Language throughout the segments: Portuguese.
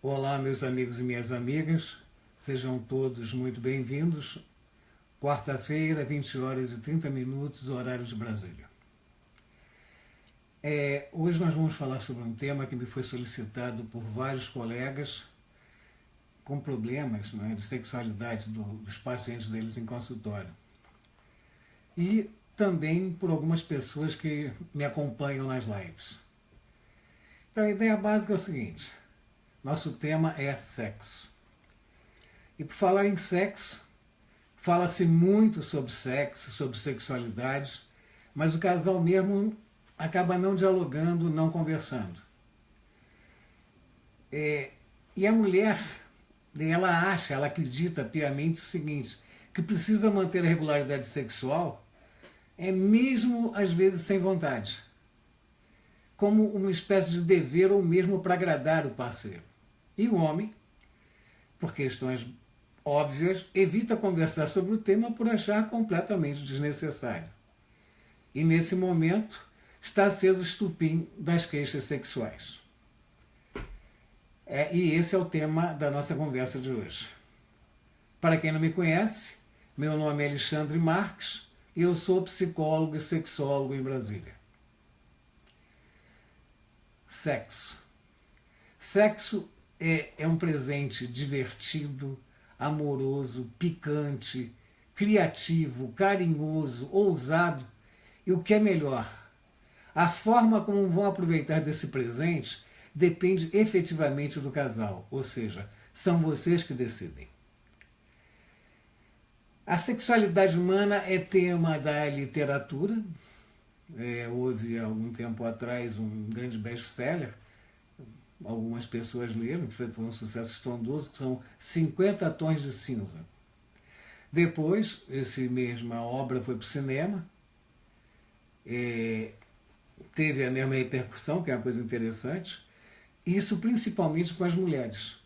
Olá, meus amigos e minhas amigas, sejam todos muito bem-vindos. Quarta-feira, 20 horas e 30 minutos, horário de Brasília. Hoje nós vamos falar sobre um tema que me foi solicitado por vários colegas com problemas, né, de sexualidade dos pacientes deles em consultório. E também por algumas pessoas que me acompanham nas lives. Então a ideia básica é o seguinte: nosso tema é sexo. E por falar em sexo, fala-se muito sobre sexo, sobre sexualidade, mas o casal mesmo acaba não dialogando, não conversando. E a mulher, ela acredita piamente o seguinte, que precisa manter a regularidade sexual, mesmo às vezes sem vontade, como uma espécie de dever ou mesmo para agradar o parceiro. E o homem, por questões óbvias, evita conversar sobre o tema por achar completamente desnecessário. E nesse momento está aceso o estupim das queixas sexuais. E esse é o tema da nossa conversa de hoje. Para quem não me conhece, meu nome é Alexandre Marques e eu sou psicólogo e sexólogo em Brasília. Sexo. Sexo é um presente divertido, amoroso, picante, criativo, carinhoso, ousado. E o que é melhor, a forma como vão aproveitar desse presente depende efetivamente do casal, ou seja, são vocês que decidem. A sexualidade humana é tema da literatura. Houve, algum tempo atrás, um grande best-seller, algumas pessoas leram, foi um sucesso estrondoso, que são 50 Tons de Cinza. Depois, essa mesma obra foi para o cinema, teve a mesma repercussão, que é uma coisa interessante, isso principalmente com as mulheres.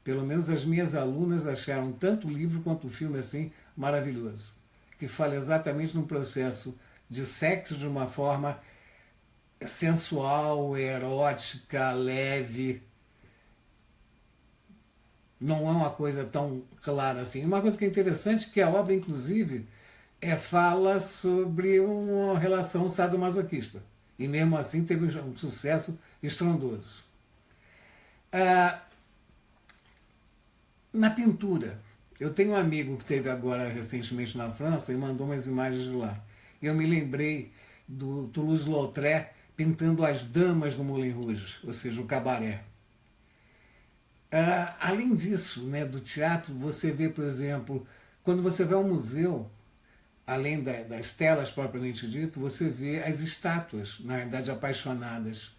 Pelo menos as minhas alunas acharam tanto o livro quanto o filme assim maravilhoso, que fala exatamente no processo de sexo de uma forma sensual, erótica, leve. Não é uma coisa tão clara assim. Uma coisa que é interessante é que a obra, inclusive, fala sobre uma relação sadomasoquista. E mesmo assim teve um sucesso estrondoso. Na pintura, eu tenho um amigo que esteve agora recentemente na França e mandou umas imagens de lá. Eu me lembrei do Toulouse-Lautrec pintando as damas do Moulin Rouge, ou seja, o cabaré. Além disso, né, do teatro, você vê, por exemplo, quando você vai ao museu, além das telas propriamente dito, você vê as estátuas, na realidade, apaixonadas.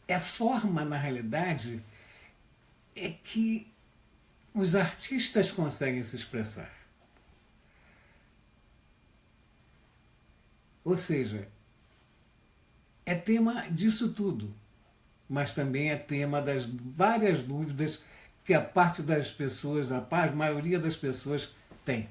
A forma, na realidade, é que os artistas conseguem se expressar. Ou seja, é tema disso tudo, mas também é tema das várias dúvidas que a parte das pessoas, a maioria das pessoas tem.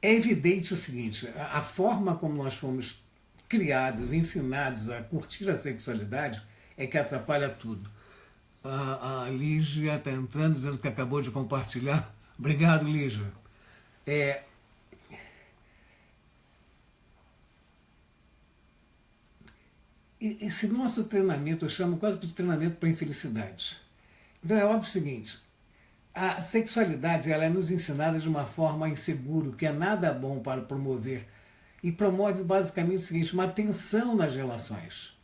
É evidente o seguinte, a forma como nós fomos criados, ensinados a curtir a sexualidade é que atrapalha tudo. A Lígia está entrando, dizendo que acabou de compartilhar. Obrigado, Lígia. Esse nosso treinamento, eu chamo quase que de treinamento para a infelicidade. Então é óbvio o seguinte, a sexualidade ela é nos ensinada de uma forma insegura, que é nada bom para promover, e promove basicamente o seguinte, uma tensão nas relações,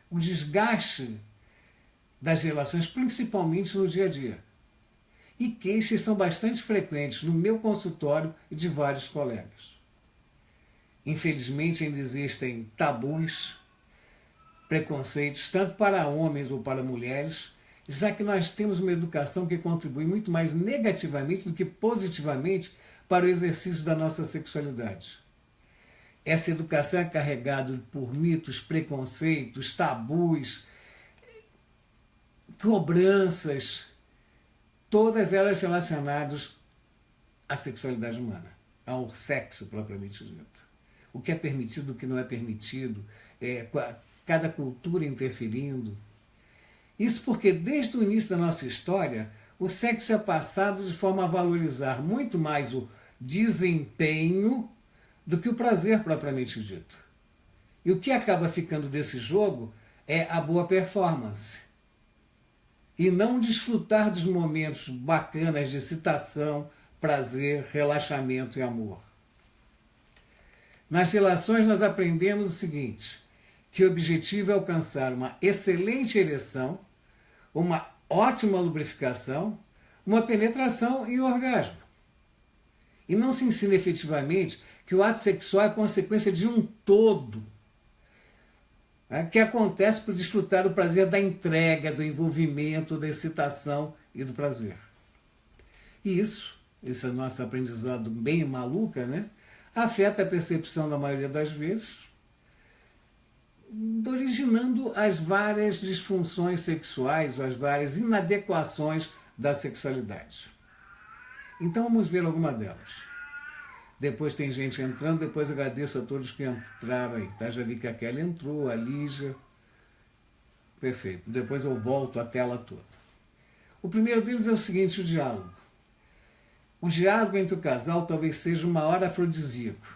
o desgaste das relações, principalmente no dia a dia. E queixas são bastante frequentes no meu consultório e de vários colegas. Infelizmente ainda existem tabus, preconceitos, tanto para homens ou para mulheres, já que nós temos uma educação que contribui muito mais negativamente do que positivamente para o exercício da nossa sexualidade. Essa educação é carregada por mitos, preconceitos, tabus, cobranças, todas elas relacionadas à sexualidade humana, ao sexo propriamente dito. O que é permitido, o que não é permitido, cada cultura interferindo. Isso porque desde o início da nossa história, o sexo é passado de forma a valorizar muito mais o desempenho do que o prazer propriamente dito. E o que acaba ficando desse jogo é a boa performance. E não desfrutar dos momentos bacanas de excitação, prazer, relaxamento e amor. Nas relações nós aprendemos o seguinte, que o objetivo é alcançar uma excelente ereção, uma ótima lubrificação, uma penetração e orgasmo. E não se ensina efetivamente que o ato sexual é consequência de um todo, que acontece por desfrutar do prazer da entrega, do envolvimento, da excitação e do prazer. E isso, esse é o nosso aprendizado bem maluca, né? Afeta a percepção da maioria das vezes, originando as várias disfunções sexuais, ou as várias inadequações da sexualidade. Então vamos ver alguma delas. Depois tem gente entrando, depois eu agradeço a todos que entraram aí. Tá? Já vi que a Kelly entrou, a Lígia. Perfeito. Depois eu volto à tela toda. O primeiro deles é o seguinte, o diálogo. O diálogo entre o casal talvez seja o maior afrodisíaco.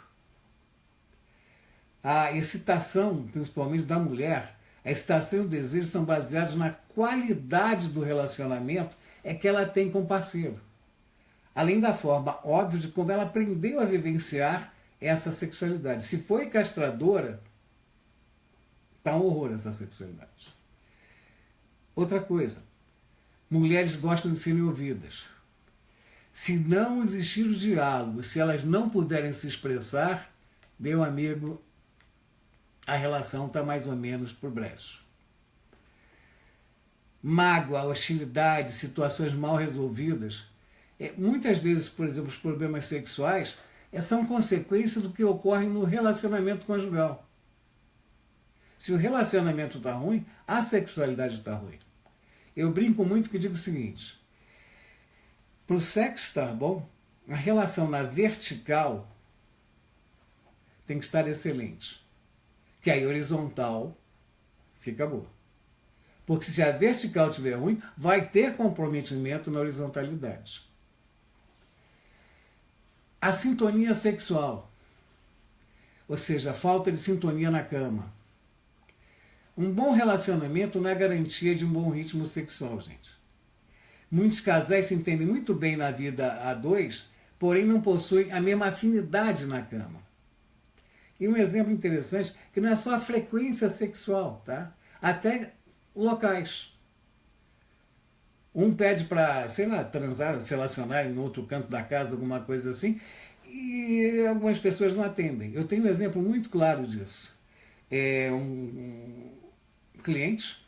A excitação, principalmente da mulher, a excitação e o desejo são baseados na qualidade do relacionamento que ela tem com o parceiro. Além da forma óbvia de como ela aprendeu a vivenciar essa sexualidade. Se foi castradora, está um horror essa sexualidade. Outra coisa, mulheres gostam de serem ouvidas. Se não existir o diálogo, se elas não puderem se expressar, meu amigo, a relação está mais ou menos por brejo. Mágoa, hostilidade, situações mal resolvidas, muitas vezes, por exemplo, os problemas sexuais são consequência do que ocorre no relacionamento conjugal. Se o relacionamento está ruim, a sexualidade está ruim. Eu brinco muito que digo o seguinte, para o sexo estar bom, a relação na vertical tem que estar excelente. Que aí horizontal fica boa. Porque se a vertical estiver ruim, vai ter comprometimento na horizontalidade. A sintonia sexual, ou seja, a falta de sintonia na cama. Um bom relacionamento não é garantia de um bom ritmo sexual, gente. Muitos casais se entendem muito bem na vida a dois, porém não possuem a mesma afinidade na cama. E um exemplo interessante, que não é só a frequência sexual, tá? Até locais. Um pede para, sei lá, transar, se relacionar em outro canto da casa, alguma coisa assim, e algumas pessoas não atendem. Eu tenho um exemplo muito claro disso. É um cliente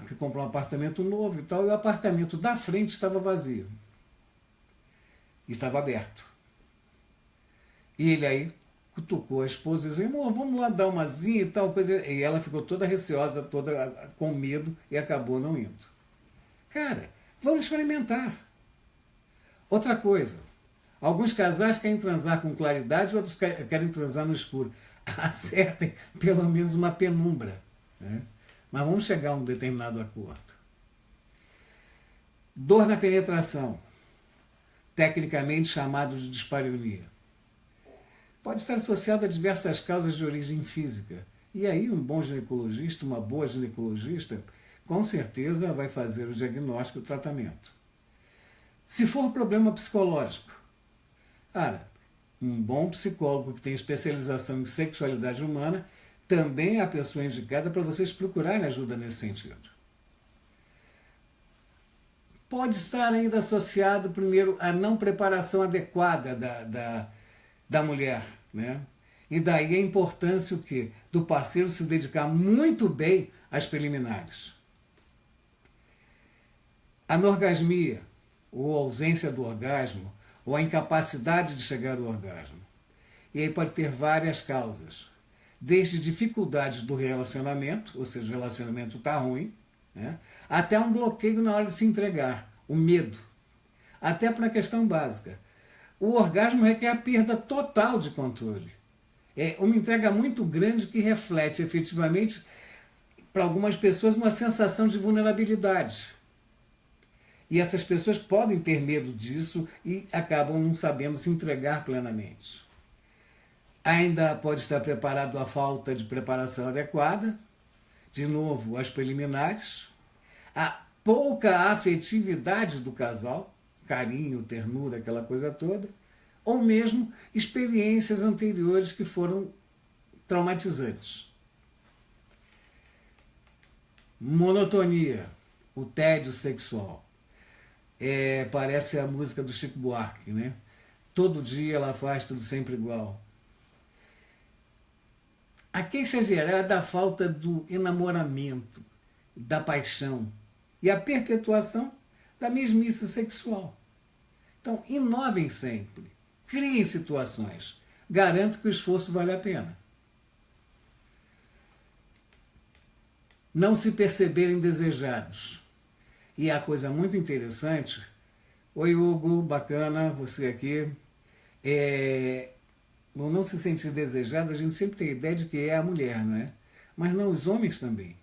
que comprou um apartamento novo e tal, e o apartamento da frente estava vazio. Estava aberto. E ele aí cutucou a esposa e disse, amor, vamos lá dar uma zinha e tal, coisa. E ela ficou toda receosa, toda com medo e acabou não indo. Cara, vamos experimentar. Outra coisa, alguns casais querem transar com claridade, outros querem transar no escuro. Acertem pelo menos uma penumbra, né? Mas vamos chegar a um determinado acordo. Dor na penetração, tecnicamente chamado de dispareunia. Pode estar associado a diversas causas de origem física. E aí um bom ginecologista, uma boa ginecologista, com certeza vai fazer o diagnóstico e o tratamento. Se for problema psicológico, cara, um bom psicólogo que tem especialização em sexualidade humana também é a pessoa indicada para vocês procurarem ajuda nesse sentido. Pode estar ainda associado, primeiro, à não preparação adequada da mulher, né? E daí a importância o quê? Do parceiro se dedicar muito bem às preliminares. Anorgasmia, ou ausência do orgasmo, ou a incapacidade de chegar ao orgasmo. E aí pode ter várias causas. Desde dificuldades do relacionamento, ou seja, o relacionamento está ruim, né? Até um bloqueio na hora de se entregar, o medo. Até para a questão básica. O orgasmo requer a perda total de controle. É uma entrega muito grande que reflete efetivamente, para algumas pessoas, uma sensação de vulnerabilidade. E essas pessoas podem ter medo disso e acabam não sabendo se entregar plenamente. Ainda pode estar preparado a falta de preparação adequada, de novo, as preliminares, a pouca afetividade do casal, carinho, ternura, aquela coisa toda, ou mesmo experiências anteriores que foram traumatizantes. Monotonia, o tédio sexual. Parece a música do Chico Buarque, né? Todo dia ela faz tudo sempre igual. A queixa geral é da falta do enamoramento, da paixão e a perpetuação da mesmice sexual. Então, inovem sempre, criem situações, garanto que o esforço vale a pena. Não se perceberem desejados. E a coisa muito interessante, oi Hugo, bacana você aqui, não se sentir desejado, a gente sempre tem a ideia de que é a mulher, não é? Mas não, os homens também.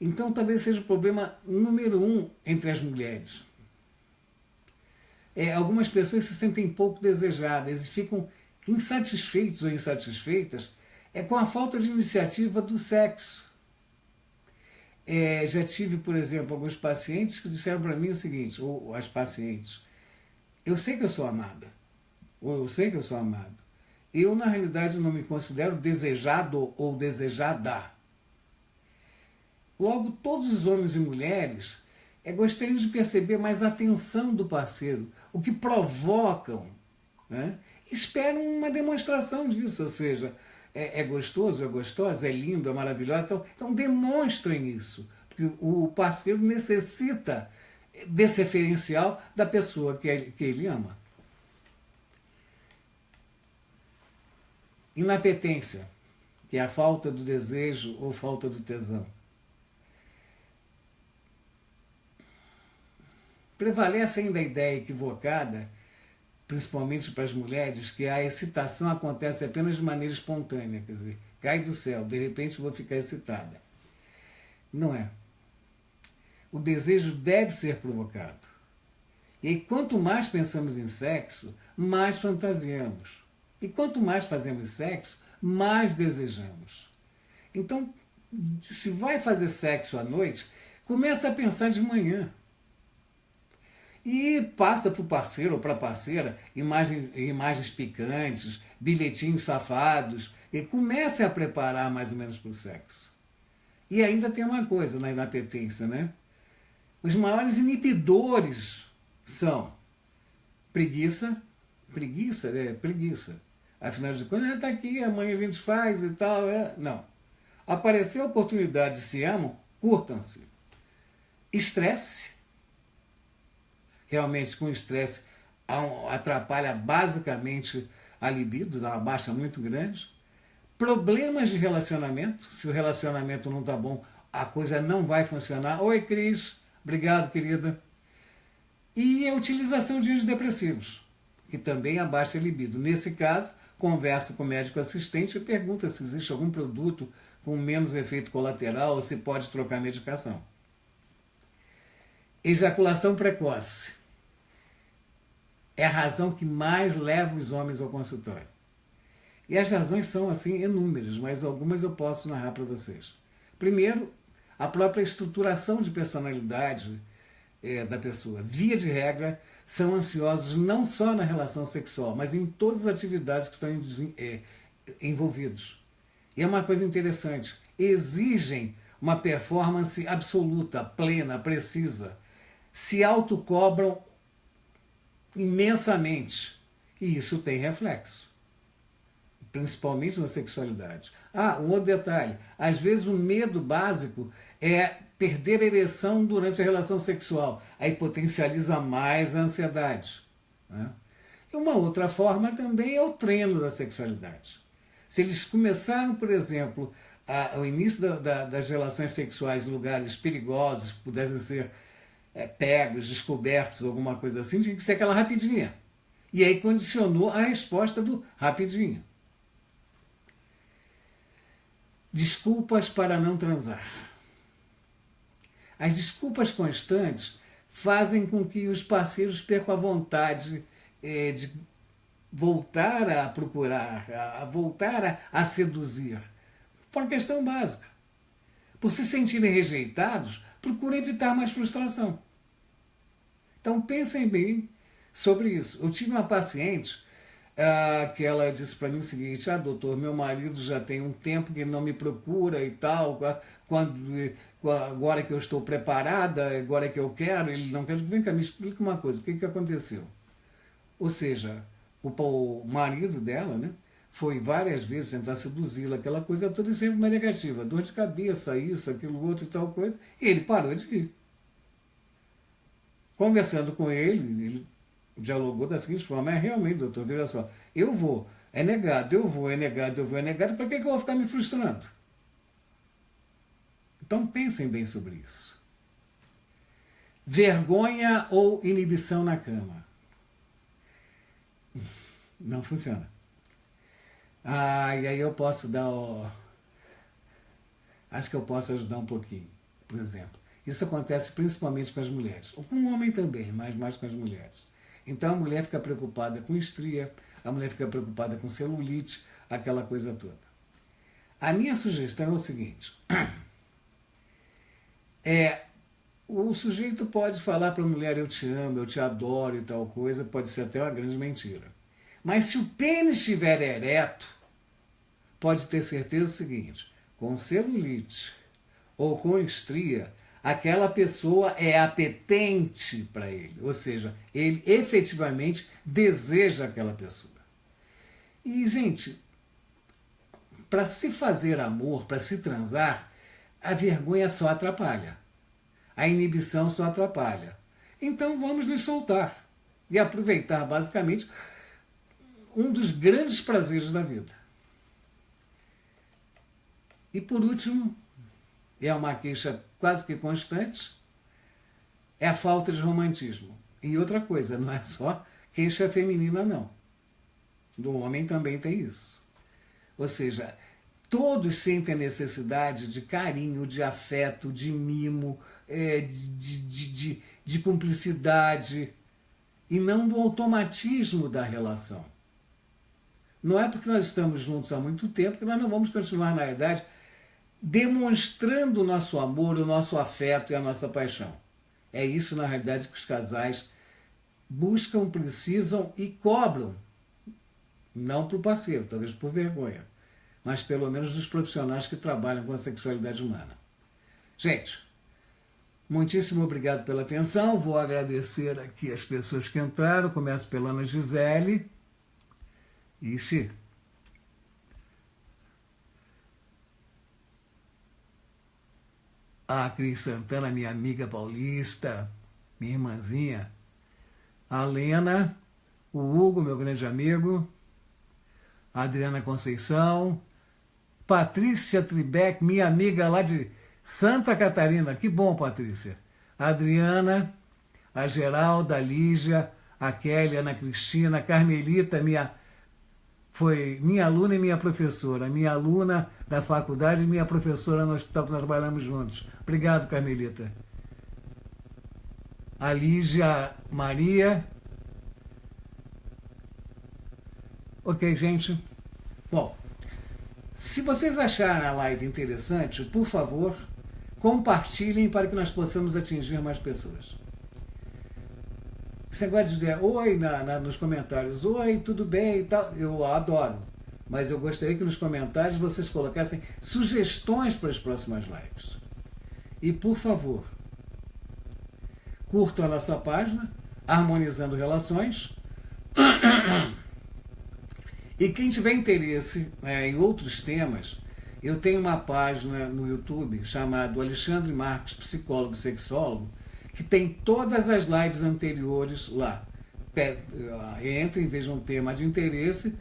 Então talvez seja o problema número 1 entre as mulheres. Algumas pessoas se sentem pouco desejadas e ficam insatisfeitos ou insatisfeitas com a falta de iniciativa do sexo. Já tive, por exemplo, alguns pacientes que disseram para mim o seguinte, ou as pacientes, eu sei que eu sou amada, ou eu sei que eu sou amado. Eu, na realidade, não me considero desejado ou desejada. Logo, todos os homens e mulheres gostariam de perceber mais a atenção do parceiro, o que provocam, né? Esperam uma demonstração disso, ou seja, é gostoso, é gostosa, é lindo, é maravilhoso. Então demonstrem isso, porque o parceiro necessita desse referencial da pessoa que ele ama. Inapetência, que é a falta do desejo ou falta do tesão. Prevalece ainda a ideia equivocada, principalmente para as mulheres, que a excitação acontece apenas de maneira espontânea, quer dizer, cai do céu, de repente vou ficar excitada. Não é. O desejo deve ser provocado. E aí, quanto mais pensamos em sexo, mais fantasiamos. E quanto mais fazemos sexo, mais desejamos. Então, se vai fazer sexo à noite, começa a pensar de manhã. E passa para o parceiro ou para a parceira imagens picantes, bilhetinhos safados, e comece a preparar mais ou menos para o sexo. E ainda tem uma coisa na inapetência, né? Os maiores inibidores são preguiça. Afinal de contas, está aqui, amanhã a gente faz e tal. Não. Apareceu a oportunidade, se amam, curtam-se. Estresse. Realmente, com estresse, atrapalha basicamente a libido, dá uma baixa muito grande. Problemas de relacionamento, se o relacionamento não está bom, a coisa não vai funcionar. Oi, Cris, obrigado, querida. E a utilização de antidepressivos, que também abaixa a libido. Nesse caso, conversa com o médico assistente e pergunta se existe algum produto com menos efeito colateral ou se pode trocar medicação. Ejaculação precoce. É a razão que mais leva os homens ao consultório. E as razões são, assim, inúmeras, mas algumas eu posso narrar para vocês. Primeiro, a própria estruturação de personalidade da pessoa. Via de regra, são ansiosos não só na relação sexual, mas em todas as atividades que estão envolvidos. E é uma coisa interessante, exigem uma performance absoluta, plena, precisa. Se autocobram imensamente. E isso tem reflexo. Principalmente na sexualidade. Um outro detalhe. Às vezes o medo básico é perder a ereção durante a relação sexual. Aí potencializa mais a ansiedade. Né? E uma outra forma também é o treino da sexualidade. Se eles começaram, por exemplo, ao início das relações sexuais em lugares perigosos, que pudessem ser pegos, descobertos, alguma coisa assim, tinha que ser aquela rapidinha. E aí condicionou a resposta do rapidinho. Desculpas para não transar. As desculpas constantes fazem com que os parceiros percam a vontade de voltar a procurar, a voltar a seduzir. Por uma questão básica. Por se sentirem rejeitados, procurem evitar mais frustração. Então pensem bem sobre isso. Eu tive uma paciente que ela disse para mim o seguinte: doutor, meu marido já tem um tempo que não me procura e tal, agora que eu estou preparada, agora que eu quero, ele não quer. Vem cá, me explica uma coisa, o que aconteceu? Ou seja, o marido dela, né, foi várias vezes tentar seduzi-la, aquela coisa toda, e sempre uma negativa, dor de cabeça, isso, aquilo, outro e tal coisa, e ele parou de ir. Conversando com ele dialogou da seguinte forma: realmente, doutor, veja só, eu vou, é negado, eu vou, é negado, eu vou, é negado, para que eu vou ficar me frustrando? Então pensem bem sobre isso. Vergonha ou inibição na cama? Não funciona. E aí eu posso dar acho que eu posso ajudar um pouquinho, por exemplo. Isso acontece principalmente com as mulheres, ou com o homem também, mas mais com as mulheres. Então a mulher fica preocupada com estria, a mulher fica preocupada com celulite, aquela coisa toda. A minha sugestão é o seguinte: o sujeito pode falar para a mulher: eu te amo, eu te adoro e tal coisa, pode ser até uma grande mentira. Mas se o pênis estiver ereto, pode ter certeza do seguinte: com celulite ou com estria, aquela pessoa é apetente para ele, ou seja, ele efetivamente deseja aquela pessoa. E, gente, para se fazer amor, para se transar, a vergonha só atrapalha, a inibição só atrapalha. Então vamos nos soltar e aproveitar basicamente um dos grandes prazeres da vida. E por último, é uma queixa quase que constante, é a falta de romantismo. E outra coisa, não é só queixa feminina, não. Do homem também tem isso. Ou seja, todos sentem a necessidade de carinho, de afeto, de mimo, de cumplicidade, e não do automatismo da relação. Não é porque nós estamos juntos há muito tempo que nós não vamos continuar, na verdade, demonstrando o nosso amor, o nosso afeto e a nossa paixão. É isso, na realidade, que os casais buscam, precisam e cobram. Não para o parceiro, talvez por vergonha, mas pelo menos dos profissionais que trabalham com a sexualidade humana. Gente, muitíssimo obrigado pela atenção. Vou agradecer aqui as pessoas que entraram. Começo pela Ana Gisele. Ixi. A Cris Santana, minha amiga paulista, minha irmãzinha. A Lena, o Hugo, meu grande amigo. A Adriana Conceição. Patrícia Tribeck, minha amiga lá de Santa Catarina. Que bom, Patrícia. A Adriana, a Geralda, a Lígia, a Kelly, a Ana Cristina, a Carmelita, foi minha aluna e minha professora. Minha aluna da faculdade e minha professora no hospital que nós trabalhamos juntos. Obrigado, Carmelita. A Lígia Maria. Ok, gente. Bom, se vocês acharem a live interessante, por favor, compartilhem para que nós possamos atingir mais pessoas. Esse negócio de dizer oi nos comentários, oi, tudo bem e tal, eu adoro. Mas eu gostaria que nos comentários vocês colocassem sugestões para as próximas lives. E, por favor, curtam a nossa página, Harmonizando Relações. E quem tiver interesse em outros temas, eu tenho uma página no YouTube chamada Alexandre Marques, Psicólogo e Sexólogo, que tem todas as lives anteriores lá. Entrem, vejam um tema de interesse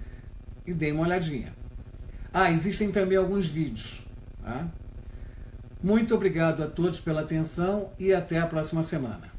e deem uma olhadinha. Existem também alguns vídeos. Tá? Muito obrigado a todos pela atenção e até a próxima semana.